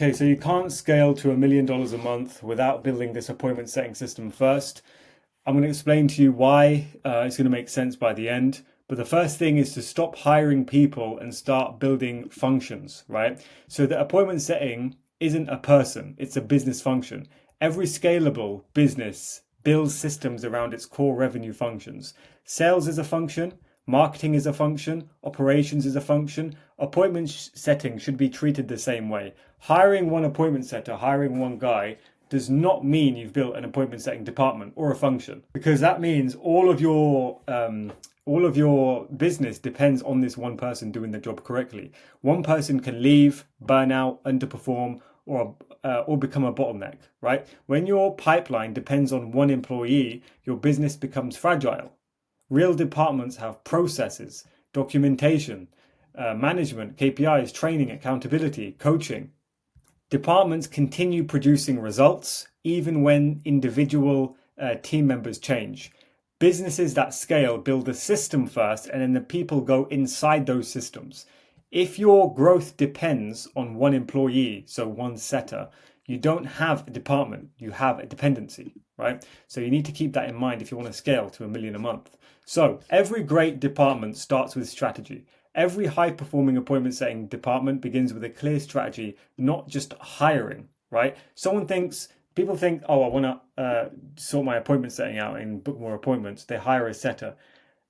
Okay, so you can't scale to $1 million a month without building this appointment setting system first. I'm going to explain to you why. It's going to make sense by the end. But the first thing is to stop hiring people and start building functions, right? So the appointment setting isn't a person, it's a business function. Every scalable business builds systems around its core revenue functions. Sales is a function, marketing is a function, operations is a function. Appointment setting should be treated the same way. Hiring one appointment setter, hiring one guy does not mean you've built an appointment setting department or a function, because that means all of your business depends on this one person doing the job correctly. One person can leave, burn out, underperform, or become a bottleneck, right? When your pipeline depends on one employee, your business becomes fragile. Real departments have processes, documentation, management, KPIs, training, accountability, coaching. Departments continue producing results even when individual team members change. Businesses that scale build a system first, and then the people go inside those systems. If your growth depends on one employee, so one setter, you don't have a department, you have a dependency, right? So you need to keep that in mind if you want to scale to $1 million a month. So every great department starts with strategy. Every high-performing appointment setting department begins with a clear strategy, not just hiring, right? People think, oh, I want to sort my appointment setting out and book more appointments. They hire a setter.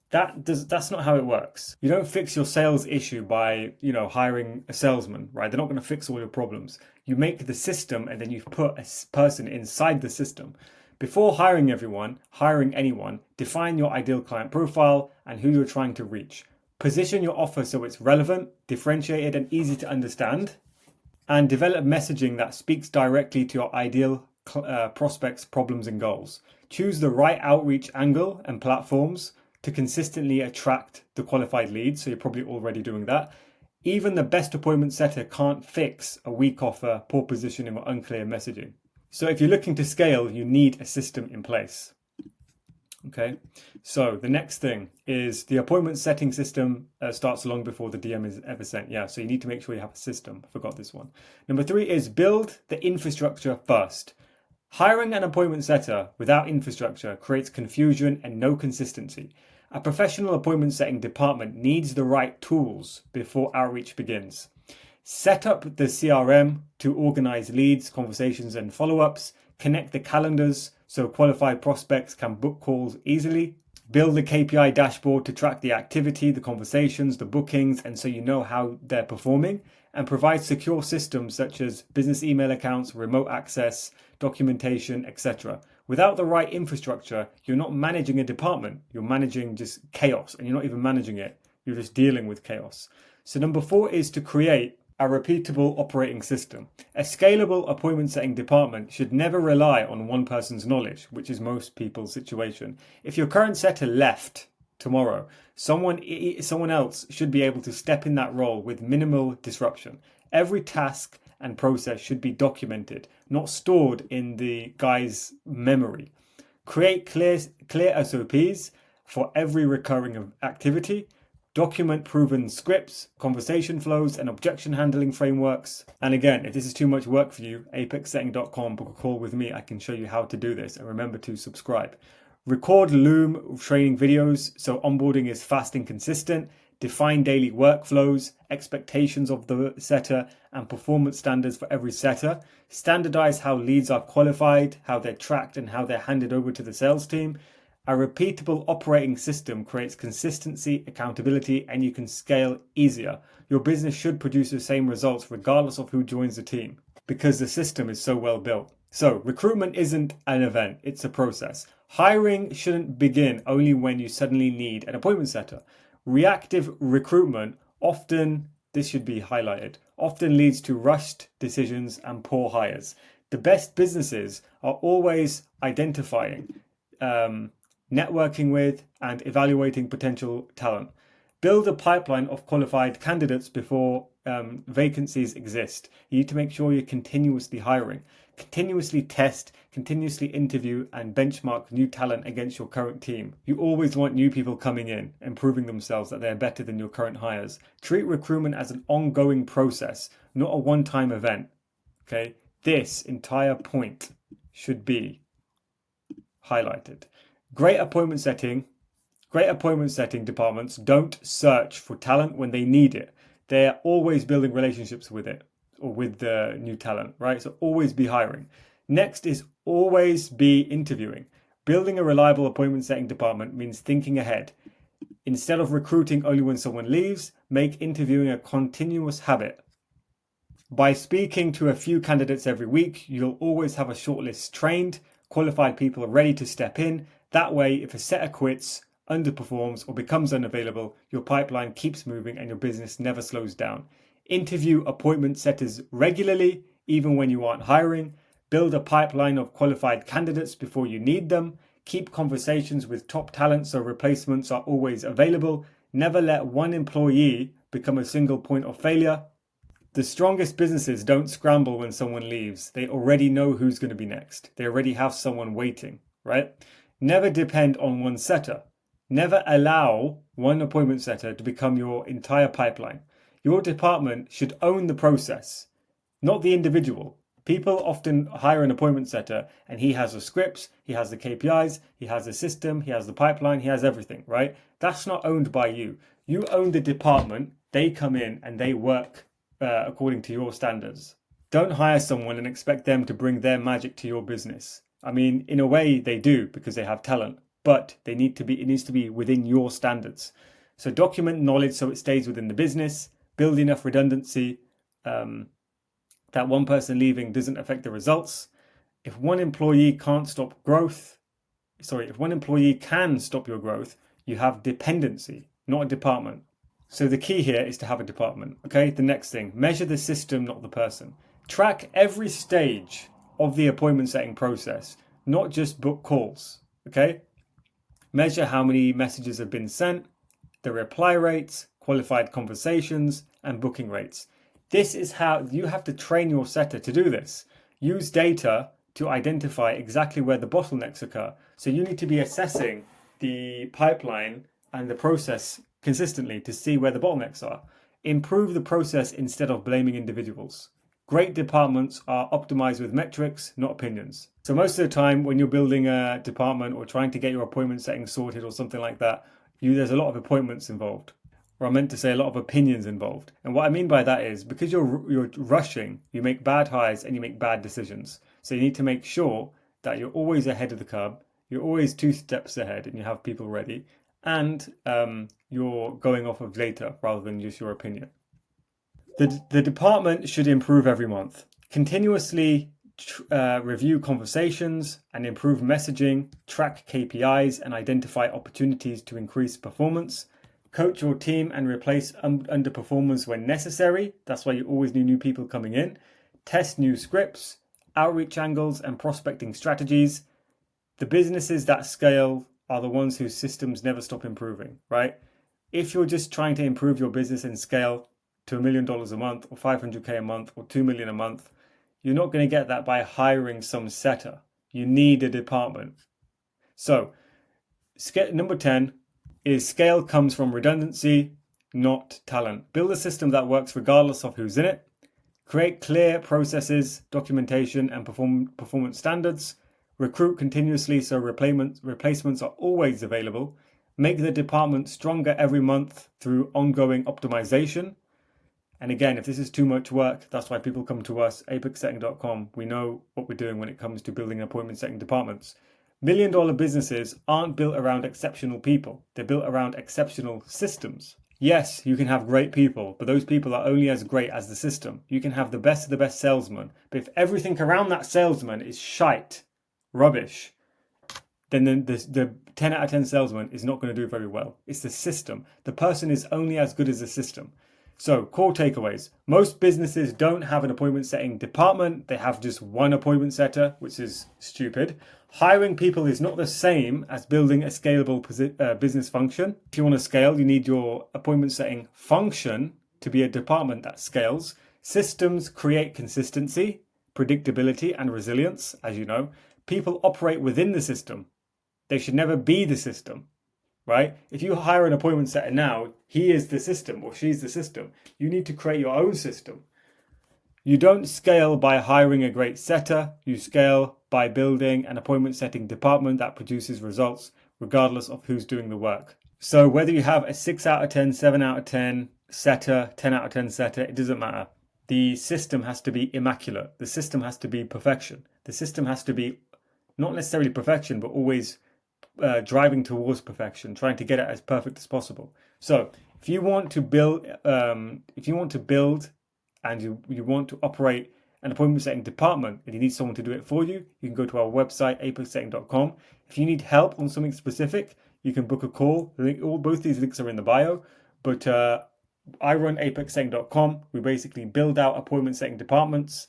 That's not how it works. You don't fix your sales issue by, hiring a salesman, right? They're not going to fix all your problems. You make the system and then you put a person inside the system. Before hiring anyone, define your ideal client profile and who you're trying to reach. Position your offer so it's relevant, differentiated, and easy to understand. And develop messaging that speaks directly to your ideal prospects' problems and goals. Choose the right outreach angle and platforms to consistently attract the qualified leads. So you're probably already doing that. Even the best appointment setter can't fix a weak offer, poor positioning, or unclear messaging. So if you're looking to scale, you need a system in place. Okay, so the next thing is the appointment setting system starts long before the DM is ever sent. Yeah, so you need to make sure you have a system. I forgot this one. Number 3 is build the infrastructure first. Hiring an appointment setter without infrastructure creates confusion and no consistency. A professional appointment setting department needs the right tools before outreach begins. Set up the CRM to organize leads, conversations, and follow-ups. Connect the calendars so qualified prospects can book calls easily. Build the KPI dashboard to track the activity, the conversations, the bookings, and so you know how they're performing. And provide secure systems such as business email accounts, remote access, documentation, etc. Without the right infrastructure, you're not managing a department. You're managing just chaos, and you're not even managing it. You're just dealing with chaos. So number 4 is to create a repeatable operating system. A scalable appointment setting department should never rely on one person's knowledge, which is most people's situation. If your current setter left tomorrow, someone else should be able to step in that role with minimal disruption. Every task and process should be documented, not stored in the guy's memory. Create clear SOPs for every recurring activity. Document proven scripts, conversation flows, and objection handling frameworks. And again, if this is too much work for you, apexsetting.com, book a call with me. I can show you how to do this. And remember to subscribe. Record Loom training videos so onboarding is fast and consistent. Define daily workflows, expectations of the setter, and performance standards for every setter. Standardize how leads are qualified, how they're tracked, and how they're handed over to the sales team. A repeatable operating system creates consistency, accountability, and you can scale easier. Your business should produce the same results regardless of who joins the team because the system is so well built. So recruitment isn't an event, it's a process. Hiring shouldn't begin only when you suddenly need an appointment setter. Reactive recruitment this should be highlighted, often leads to rushed decisions and poor hires. The best businesses are always identifying, networking with, and evaluating potential talent. Build a pipeline of qualified candidates before vacancies exist. You need to make sure you're continuously hiring. Continuously test, continuously interview, and benchmark new talent against your current team. You always want new people coming in and proving themselves that they're better than your current hires. Treat recruitment as an ongoing process, not a one-time event. Okay, this entire point should be highlighted. Great appointment setting departments don't search for talent when they need it. They're always building relationships with it or with the new talent, right? So always be hiring. Next is always be interviewing. Building a reliable appointment setting department means thinking ahead. Instead of recruiting only when someone leaves, make interviewing a continuous habit. By speaking to a few candidates every week, you'll always have a shortlist trained, qualified people ready to step in. That way, if a setter quits, underperforms, or becomes unavailable, your pipeline keeps moving and your business never slows down. Interview appointment setters regularly, even when you aren't hiring. Build a pipeline of qualified candidates before you need them. Keep conversations with top talent so replacements are always available. Never let one employee become a single point of failure. The strongest businesses don't scramble when someone leaves. They already know who's going to be next. They already have someone waiting, right? Never depend on one setter. Never allow one appointment setter to become your entire pipeline. Your department should own the process, not the individual. People often hire an appointment setter and he has the scripts, he has the KPIs, he has the system, he has the pipeline, he has everything, right? That's not owned by you. You own the department. They come in and they work according to your standards. Don't hire someone and expect them to bring their magic to your business. I mean, in a way they do because they have talent, but it needs to be within your standards. So document knowledge so it stays within the business, build enough redundancy that one person leaving doesn't affect the results. If one employee can stop your growth, you have dependency, not a department. So the key here is to have a department, okay? The next thing, measure the system, not the person. Track every stage of the appointment setting process, not just book calls, okay? Measure how many messages have been sent, the reply rates, qualified conversations, and booking rates. This is how you have to train your setter to do this. Use data to identify exactly where the bottlenecks occur. So you need to be assessing the pipeline and the process consistently to see where the bottlenecks are. Improve the process instead of blaming individuals. Great departments are optimized with metrics, not opinions. So most of the time when you're building a department or trying to get your appointment setting sorted or something like that, there's a lot of appointments involved. Or I meant to say a lot of opinions involved. And what I mean by that is because you're rushing, you make bad hires and you make bad decisions. So you need to make sure that you're always ahead of the curve, you're always 2 steps ahead and you have people ready, and you're going off of data rather than just your opinion. The department should improve every month. Continuously review conversations and improve messaging, track KPIs and identify opportunities to increase performance. Coach your team and replace underperformers when necessary. That's why you always need new people coming in. Test new scripts, outreach angles and prospecting strategies. The businesses that scale are the ones whose systems never stop improving, right? If you're just trying to improve your business and scale to $1 million a month or 500K a month or 2 million a month, you're not going to get that by hiring some setter. You need a department. So number 10 is scale comes from redundancy, not talent. Build a system that works regardless of who's in it. Create clear processes, documentation, and performance standards. Recruit continuously so replacements are always available. Make the department stronger every month through ongoing optimization. And again, if this is too much work, that's why people come to us, apexsetting.com. We know what we're doing when it comes to building appointment setting departments. $1 million businesses aren't built around exceptional people. They're built around exceptional systems. Yes, you can have great people, but those people are only as great as the system. You can have the best of the best salesman, but if everything around that salesman is shite, rubbish, then the 10 out of 10 salesman is not going to do very well. It's the system. The person is only as good as the system. So, core takeaways. Most businesses don't have an appointment setting department. They have just one appointment setter, which is stupid. Hiring people is not the same as building a scalable business function. If you want to scale, you need your appointment setting function to be a department that scales. Systems create consistency, predictability, and resilience, as you know. People operate within the system. They should never be the system. Right? If you hire an appointment setter now, he is the system or she's the system. You need to create your own system. You don't scale by hiring a great setter. You scale by building an appointment setting department that produces results regardless of who's doing the work. So whether you have a 6 out of 10, 7 out of 10 setter, 10 out of 10 setter, it doesn't matter. The system has to be immaculate. The system has to be perfection. The system has to be not necessarily perfection, but always driving towards perfection, trying to get it as perfect as possible. So if you want to build, and you want to operate an appointment setting department and you need someone to do it for you, you can go to our website, apexsetting.com. If you need help on something specific, you can book a call. Both these links are in the bio, but I run apexsetting.com. We basically build out appointment setting departments.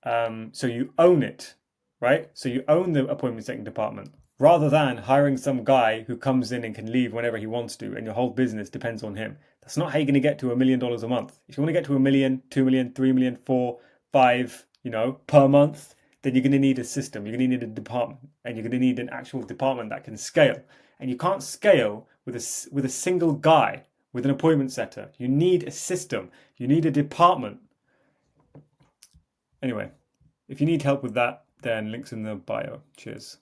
So you own it, right? So you own the appointment setting department rather than hiring some guy who comes in and can leave whenever he wants to and your whole business depends on him. That's not how you're going to get to $1 million a month. If you want to get to 1 million, 2 million, 3 million, 4, 5, per month, then you're going to need a system. You're going to need a department, and you're going to need an actual department that can scale. And you can't scale with a single guy, with an appointment setter. You need a system. You need a department. Anyway, if you need help with that, then links in the bio. Cheers.